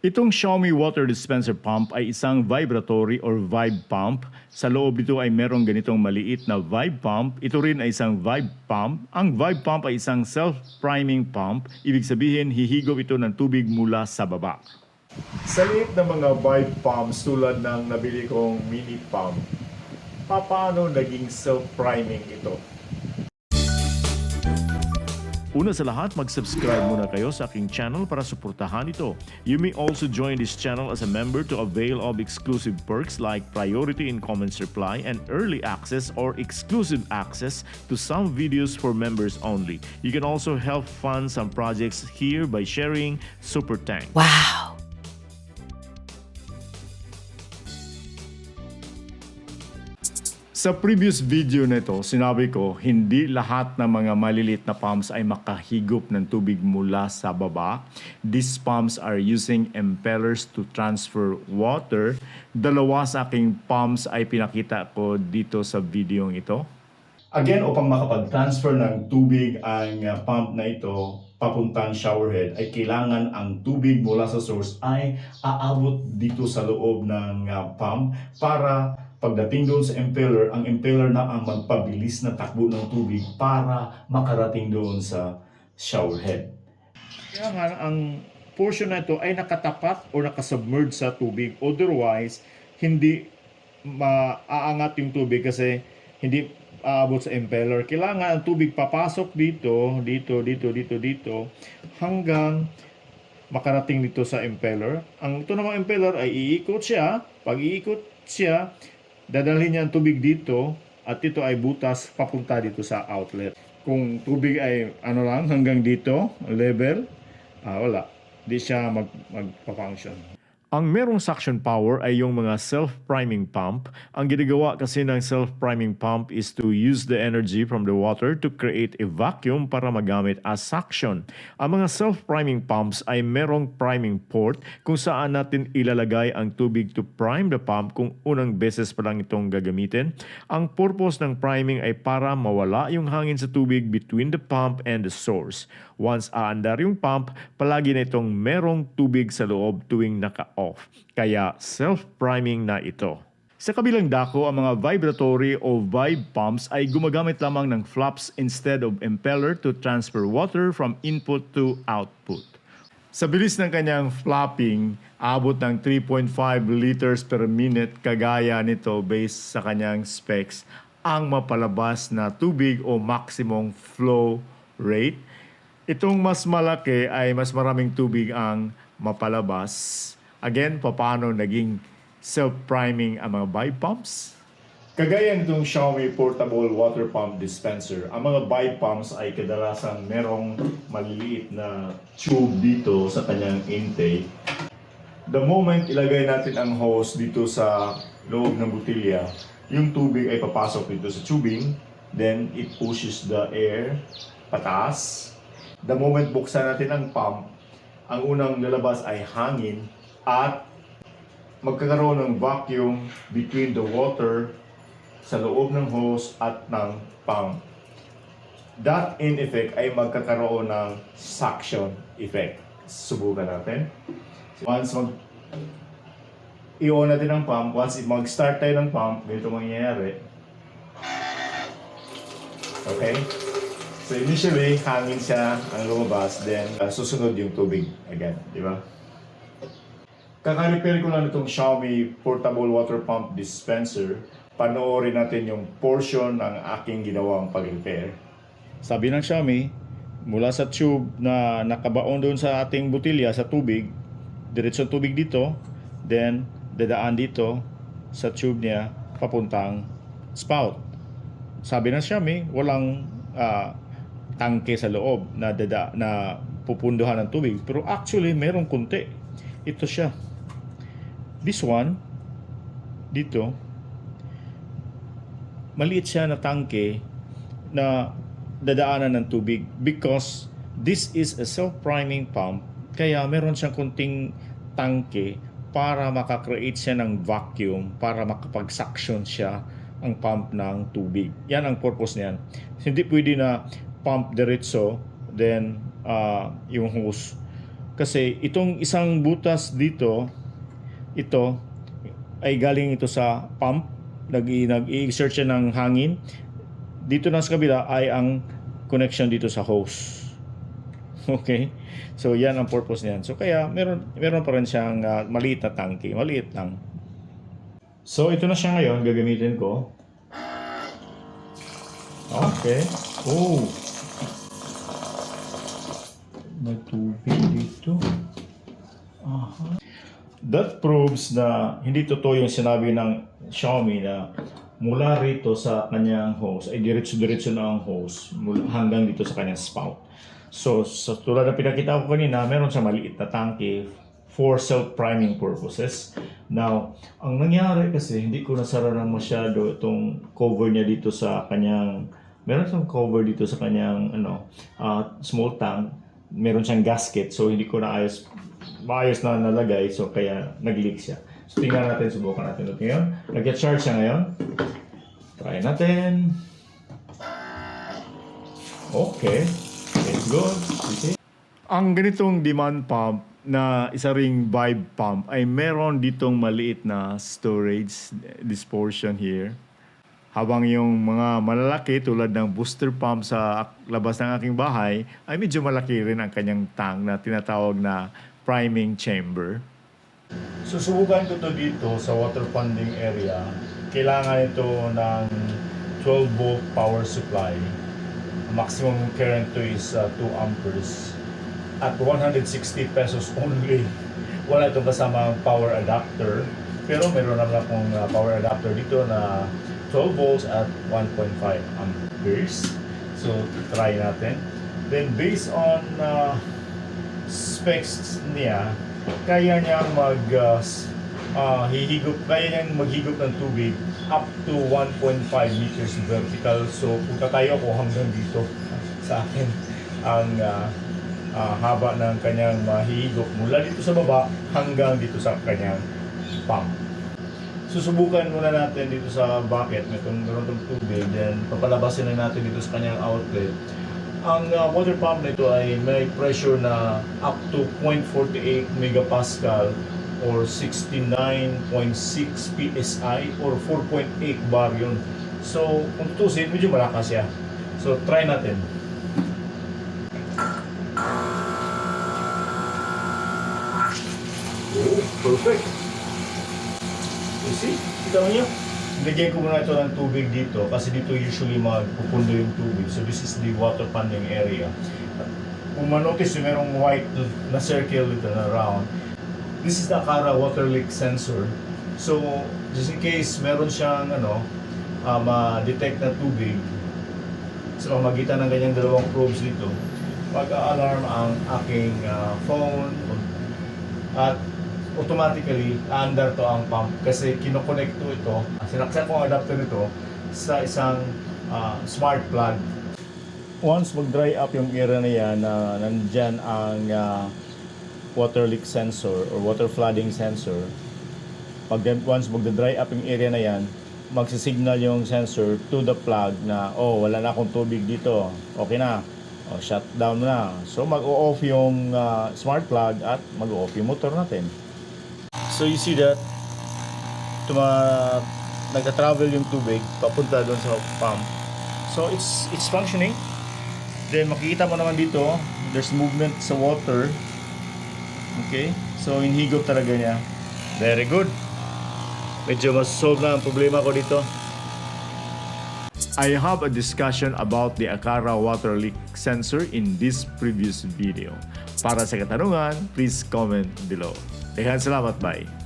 Itong Xiaomi water dispenser pump ay isang vibratory or vibe pump. Sa loob nito ay merong ganitong maliit na vibe pump. Ito rin ay isang vibe pump. Ang vibe pump ay isang self-priming pump. Ibig sabihin, hihigop ito ng tubig mula sa baba. Sa liit ng mga vibe pumps tulad ng nabili kong mini pump, paano naging self-priming ito? Una sa lahat, mag-subscribe muna kayo sa aking channel para suportahan ito. You may also join this channel as a member to avail of exclusive perks like priority in comments reply and early access or exclusive access to some videos for members only. You can also help fund some projects here by sharing Super Tank. Wow! Sa previous video nito, sinabi ko, hindi lahat ng mga maliliit na pumps ay makahigop ng tubig mula sa baba. These pumps are using impellers to transfer water. Dalawa sa aking pumps ay pinakita ko dito sa video ito. Again, upang makapag-transfer ng tubig ang pump na ito papuntang showerhead, ay kailangan ang tubig mula sa source ay aabot dito sa loob ng pump para pagdating doon sa impeller, ang impeller na ang magpabilis na takbo ng tubig para makarating doon sa showerhead. Kaya nga, ang portion na ito ay nakatapat o nakasubmerge sa tubig. Otherwise, hindi maaangat yung tubig kasi hindi aabot sa impeller. Kailangan ang tubig papasok dito, hanggang makarating dito sa impeller. Ito namang impeller ay iikot siya. Pag iikot siya, dadalhin niya ang tubig dito at ito ay butas papunta dito sa outlet. Kung tubig ay hanggang dito, level, wala. Di siya magpa-function. Ang merong suction power ay yung mga self-priming pump. Ang ginagawa kasi ng self-priming pump is to use the energy from the water to create a vacuum para magamit as suction. Ang mga self-priming pumps ay merong priming port kung saan natin ilalagay ang tubig to prime the pump kung unang beses pa lang itong gagamitin. Ang purpose ng priming ay para mawala yung hangin sa tubig between the pump and the source. Once aandar yung pump, palagi na itong merong tubig sa loob tuwing naka-off. Kaya self-priming na ito. Sa kabilang dako, ang mga vibratory o vibe pumps ay gumagamit lamang ng flaps instead of impeller to transfer water from input to output. Sa bilis ng kanyang flapping, abot ng 3.5 liters per minute kagaya nito based sa kanyang specs ang mapalabas na tubig o maximum flow rate. Itong mas malaki ay mas maraming tubig ang mapalabas. Again, paano naging self-priming ang mga vibe pumps? Kagaya nitong Xiaomi Portable Water Pump Dispenser, ang mga vibe pumps ay kadalasan merong maliliit na tube dito sa kanyang intake. The moment ilagay natin ang hose dito sa loob ng butilya, yung tubig ay papasok dito sa tubing, then it pushes the air pataas. The moment buksan natin ang pump, ang unang lalabas ay hangin at magkakaroon ng vacuum between the water sa loob ng hose at ng pump. That in effect ay magkakaroon ng suction effect. Subukan natin. Once i-on natin ang pump, once mag-start tayo ng pump, ganito mangyayari. Okay? So initially, hangin siya ang lumabas, then susunod yung tubig again, di ba? Kaka-repair ko lang itong Xiaomi Portable Water Pump Dispenser. Panoorin natin yung portion ng aking ginawang pag-repair. Sabi ng Xiaomi, mula sa tube na nakabaon doon sa ating butilya sa tubig, diretso tubig dito, then dadaan dito sa tube niya papuntang spout. Sabi ng Xiaomi, walang tangke sa loob na pupunduhan ng tubig. Pero actually, merong kunti. Ito siya. This one, dito, maliit siya na tangke na dadaanan ng tubig because this is a self-priming pump. Kaya meron siyang kunting tangke para makakreate siya ng vacuum, para makapag-suction siya ang pump ng tubig. Yan ang purpose niyan. Hindi pwede na pump diretso, then yung hose Kasi itong isang butas dito, ito ay galing ito sa pump, nag-i-exert siya ng hangin. Dito na sa kabila ay ang connection dito sa hose. Okay? So yan ang purpose niyan. So kaya meron pa rin siyang maliit na tangke, maliit lang. So ito na siya ngayon, gagamitin ko. Okay. Oh. May tubig dito. Aha. That proves na hindi totoo yung sinabi ng Xiaomi na mula rito sa kanyang hose ay diretso-diretso na ang hose hanggang dito sa kanyang spout. So tulad na pinakita ko kanina, meron siyang maliit na tangke for self-priming purposes. Now, ang nangyari kasi hindi ko nasara na masyado itong cover niya dito sa kanyang, meron siyang cover dito sa kanyang small tank. Meron siyang gasket, so hindi ko maayos na nalagay, so kaya nag-leak siya. So tingnan natin, subukan natin ito ngayon. Nag-charge siya ngayon. Try natin. Okay. It's good. See? Ang ganitong demand pump na isa ring vibe pump ay meron ditong maliit na storage, this portion here. Habang yung mga malalaki tulad ng booster pump sa labas ng aking bahay ay medyo malaki rin ang kanyang tank na tinatawag na priming chamber. Susubukan ko to dito sa water pumping area. Kailangan ito ng 12 volt power supply. Maximum current to is 2 amperes at 160 pesos only. Wala itong kasama power adapter, pero meron naman akong power adapter dito na 12 volts at 1.5 amperes. So, try natin. Then, based on specs niya, kaya niyang maghigop ng tubig up to 1.5 meters vertical. So, punta tayo ako hanggang dito sa akin ang haba ng kanyang mahihigop mula dito sa baba hanggang dito sa kanyang pump. Susubukan muna natin dito sa bucket, meron itong tubig, then papalabasin na natin dito sa kanyang outlet. Ang water pump nito ay may pressure na up to 0.48 megapascal or 69.6 psi or 4.8 bar yun. So, kung tutusin, medyo malakas siya. So, try natin. Oh, perfect! You see? Kita mo niyo? Lagyan ko muna ito ng tubig dito kasi dito usually magpupundo yung tubig. So this is the water pumping area. Kung manotice yung merong white na circle dito na round, this is the Aqara water leak sensor. So just in case meron siyang ma-detect na tubig sa pamagitan ng ganyang dalawang probes dito, mag-alarm ang aking phone at automatically, under to ang pump kasi kinoconnect to ito. Sinaksak ko ang adapter nito sa isang smart plug. Once mag-dry up yung area na yan, nandyan ang water leak sensor or water flooding sensor. Once mag-dry up yung area na yan, magsisignal yung sensor to the plug na, oh, wala na akong tubig dito. Okay na. O, shut down na. So, mag-o-off yung smart plug at mag-o-off yung motor natin. So you see that nagka-travel yung tubig papunta doon sa pump. So it's functioning. Then makikita mo naman dito, there's movement sa water. Okay? So hinhigop talaga niya. Very good. Medyo mas solve na ang problema ko dito. I have a discussion about the Aqara water leak sensor in this previous video. Para sa katanungan, please comment below. Salamat, bye!